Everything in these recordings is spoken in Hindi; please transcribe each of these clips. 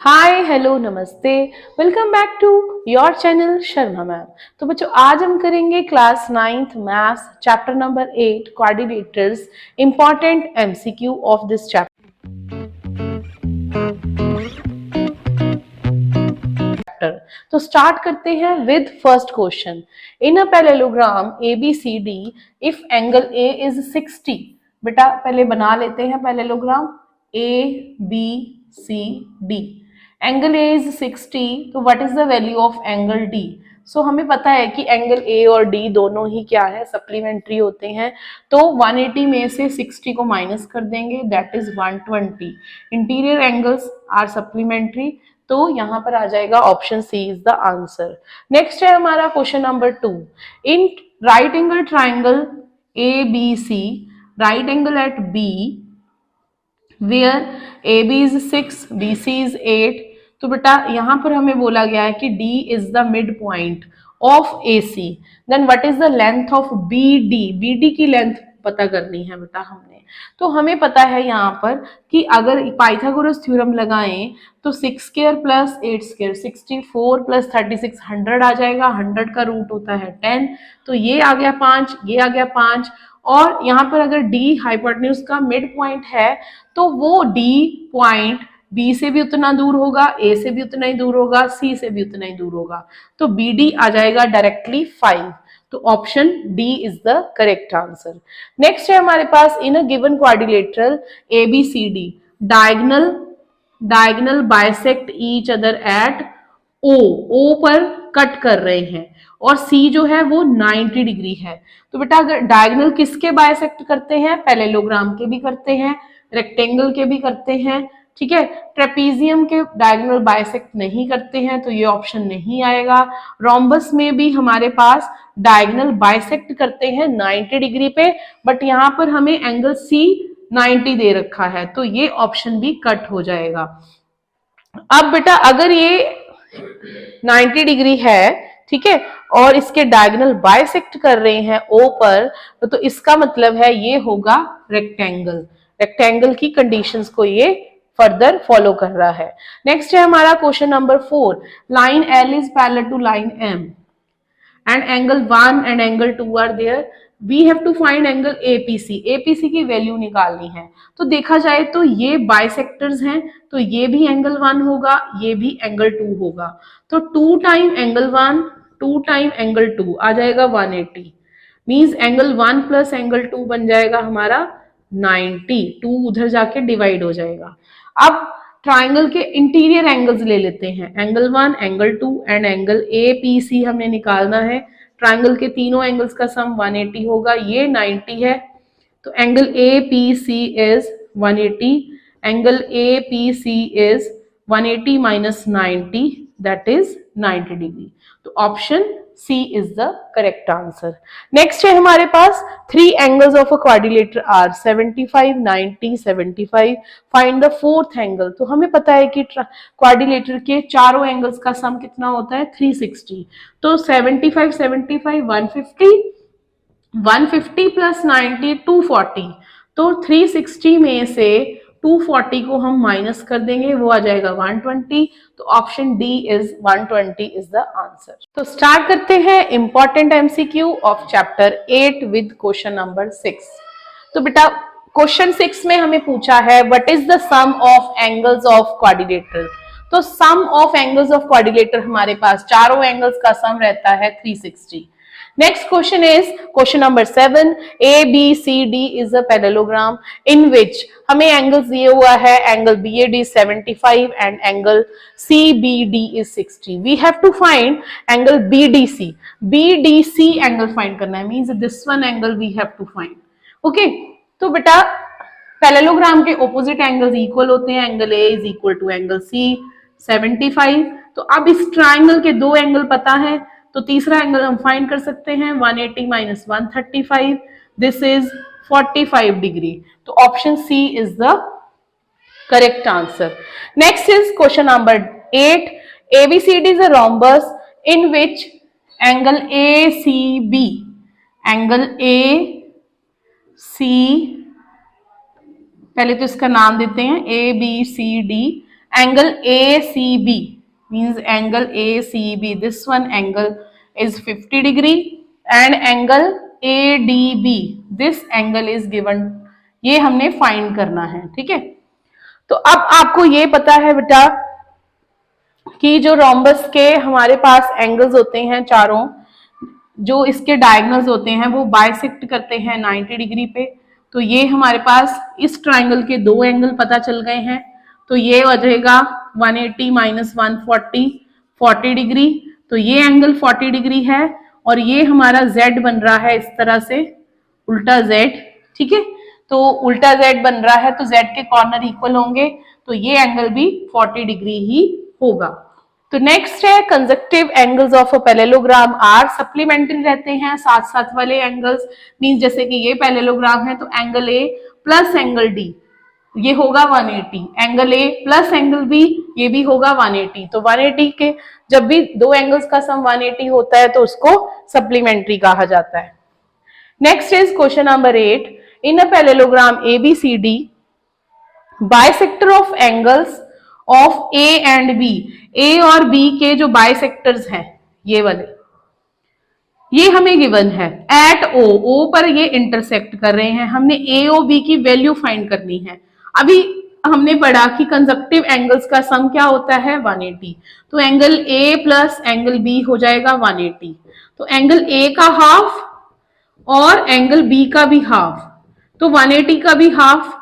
हाय हेलो नमस्ते। Welcome back to your channel Sharma ma'am. तो बच्चों आज हम करेंगे class 9th maths chapter number 8 quadrilaterals important MCQ of this chapter. तो स्टार्ट करते हैं with first question. In a parallelogram ABCD if angle A is 60। बेटा पहले बना लेते हैं parallelogram ABCD। Angle A is 60, तो what is the value of angle D? So हमें पता है कि एंगल A और D दोनों ही क्या है, सप्लीमेंट्री होते हैं। तो 180 में से 60 को माइनस कर देंगे, that is 120। Interior angles are supplementary, तो यहां पर आ जाएगा option C is the answer. Next है हमारा question number 2। In right angle triangle ABC, right angle at B where AB is 6, BC is 8, तो बेटा यहां पर हमें बोला गया है कि D is the midpoint of AC, then what is the length of BD? BD की लेंथ पता करनी है बेटा हमने। तो हमें पता है यहाँ पर कि अगर पाइथागोरस थ्योरम लगाएं तो 6 स्क्वायर प्लस 8 स्क्वायर 64 प्लस 36 100 आ जाएगा। 100 का रूट होता है 10, तो ये आ गया 5, ये आ गया 5। और यहाँ पर अगर D हाइपोटेन्यूज का मिड पॉइंट है तो वो D पॉइंट B से भी उतना दूर होगा, A से भी उतना ही दूर होगा, C से भी उतना ही दूर होगा। तो BD आ जाएगा डायरेक्टली 5। तो option D is the correct answer. Next है हमारे पास in a given quadrilateral ABCD diagonal bisect each other at O पर कट कर रहे हैं और C जो है वो 90 डिग्री है। तो बेटा अगर डायगोनल किसके बाइसेक्ट करते हैं, पैरेललोग्राम के भी करते हैं, रेक्टेंगल के भी करते हैं, ठीक है। ट्रेपीजियम के डायगोनल बाइसेक्ट नहीं करते हैं, तो ये ऑप्शन नहीं आएगा। रोम्बस में भी हमारे पास डायगोनल बाइसेक्ट करते हैं 90 डिग्री पे, बट यहाँ पर हमें एंगल C 90 दे रखा है, तो ये ऑप्शन भी कट हो जाएगा। अब बेटा अगर ये 90 डिग्री है, ठीक है, और इसके डायगोनल बाइसेक्ट कर रहे हैं O पर, तो इसका मतलब है ये होगा रेक्टेंगल। रेक्टेंगल की कंडीशंस को ये फर्दर फॉलो कर रहा है। नेक्स्ट है हमारा question number 4। Line L is parallel to line M and angle 1 and angle 2 are there. We have to find angle APC. APC की वैल्यू निकालनी है। तो देखा जाए तो ये बाइसेक्टर्स हैं, तो ये भी एंगल 1 होगा, ये भी एंगल 2 होगा। तो 2 टाइम एंगल 1 2 टाइम एंगल 2 आ जाएगा 180। मीन्स एंगल 1 प्लस एंगल 2 बन जाएगा हमारा 90। 2 उधर जाके डिवाइड हो जाएगा। अब ट्राइंगल के इंटीरियर एंगल्स ले लेते हैं, angle 1 angle 2 and angle APC हमें निकालना है। ट्राइंगल के तीनों एंगल्स का सम 180 होगा, ये 90 है, तो angle APC is 180। Angle APC is 180 minus 90, that is 90 degree. तो option C is the correct answer. Next है हमारे पास 3 angles of a quadrilateral are 75 90 75। Find the fourth angle. तो हमें पता है कि क्वाड्रिलेटर के चारों एंगल्स का सम कितना होता है 360। तो 75 75 150, 150 प्लस 90 240। तो 360 में से 240 को हम माइनस कर देंगे, वो आ जाएगा 120। तो option D is 120 is the answer. तो स्टार्ट करते हैं important MCQ of chapter 8 with question number 6। तो बेटा क्वेश्चन 6 में हमें पूछा है what is the sum of angles of quadrilateral. तो sum of angles of quadrilateral हमारे पास चारों एंगल्स का सम रहता है 360। Next question is question number 7. ABCD is a parallelogram in which हमें एंगल्स दिए हुआ है, angle BAD 75 and angle CBD is 60. We have to find angle BDC. BDC angle find करना है, means this one angle we have to find. Okay? तो बेटा पैरेललोग्राम के ऑपोजिट एंगल्स इक्वल होते हैं, angle A is equal to angle C 75। तो अब इस ट्राइंगल के दो एंगल पता है, तो तीसरा एंगल हम फाइंड कर सकते हैं 180 माइनस 135, दिस इज 45 डिग्री। तो option C is the correct answer. Next is question number 8। ABCD is a rhombus in which angle ACB, angle AC, पहले तो इसका नाम देते हैं ABCD angle ACB means angle ACB, this one angle is 50 degree and angle ADB this angle is given, ये हमने फाइंड करना है, ठीक है। तो अब आपको ये पता है बेटा कि जो रोम्बस के हमारे पास एंगल्स होते हैं चारों, जो इसके डायगोनल्स होते हैं वो बाइसेक्ट करते हैं 90 डिग्री पे। तो ये हमारे पास इस ट्राइंगल के दो एंगल पता चल गए हैं, तो ये हो जाएगा 180 माइनस 140 40 डिग्री, तो ये एंगल 40 डिग्री है और ये हमारा z बन रहा है इस तरह से उल्टा z, ठीक है। तो उल्टा z बन रहा है तो z के कॉर्नर इक्वल होंगे, तो ये एंगल भी 40 डिग्री ही होगा। तो नेक्स्ट है conjunctive angles of a parallelogram are supplementary रहते हैं, साथ साथ वाले एंगल्स मींस जैसे कि ये पैरेललोग्राम है तो angle A plus angle D ये होगा 180, angle A plus angle B ये भी होगा 180। तो 180 के जब भी दो एंगल्स का सम 180 होता है तो उसको सप्लीमेंट्री कहा जाता है। Next is question number 8, in a parallelogram ABCD bisector of angles of A and B, A और बी के जो बाइसेक्टर्स हैं ये वाले, ये हमें गिवन है एट ओ, ओ पर ये इंटरसेक्ट कर रहे हैं, हमने ए और बी की वैल्यू फाइंड करनी है। अभी हमने पढ़ा कि कंजक्टिव एंगल्स का सम क्या होता है 180, तो angle A plus angle B हो जाएगा 180, तो एंगल ए का हाफ और एंगल बी का भी हाफ, तो 180 का भी हाफ,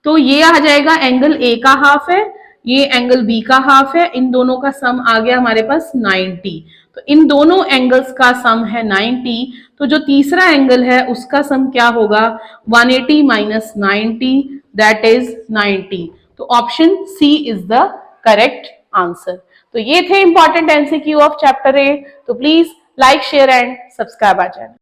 तो ये आ जाएगा एंगल ए का हाफ है, ये एंगल बी का हाफ है, इन दोनों का सम आ गया हमारे पास 90। तो इन दोनों एंगल्स का सम है 90, तो जो तीसरा एंगल है उसका सम क्या होगा 180 माइनस 90 दैट इज 90। तो option C is the correct answer. तो ये थे इंपॉर्टेंट एमसीक्यू ऑफ चैप्टर 8। तो please like share and subscribe our channel.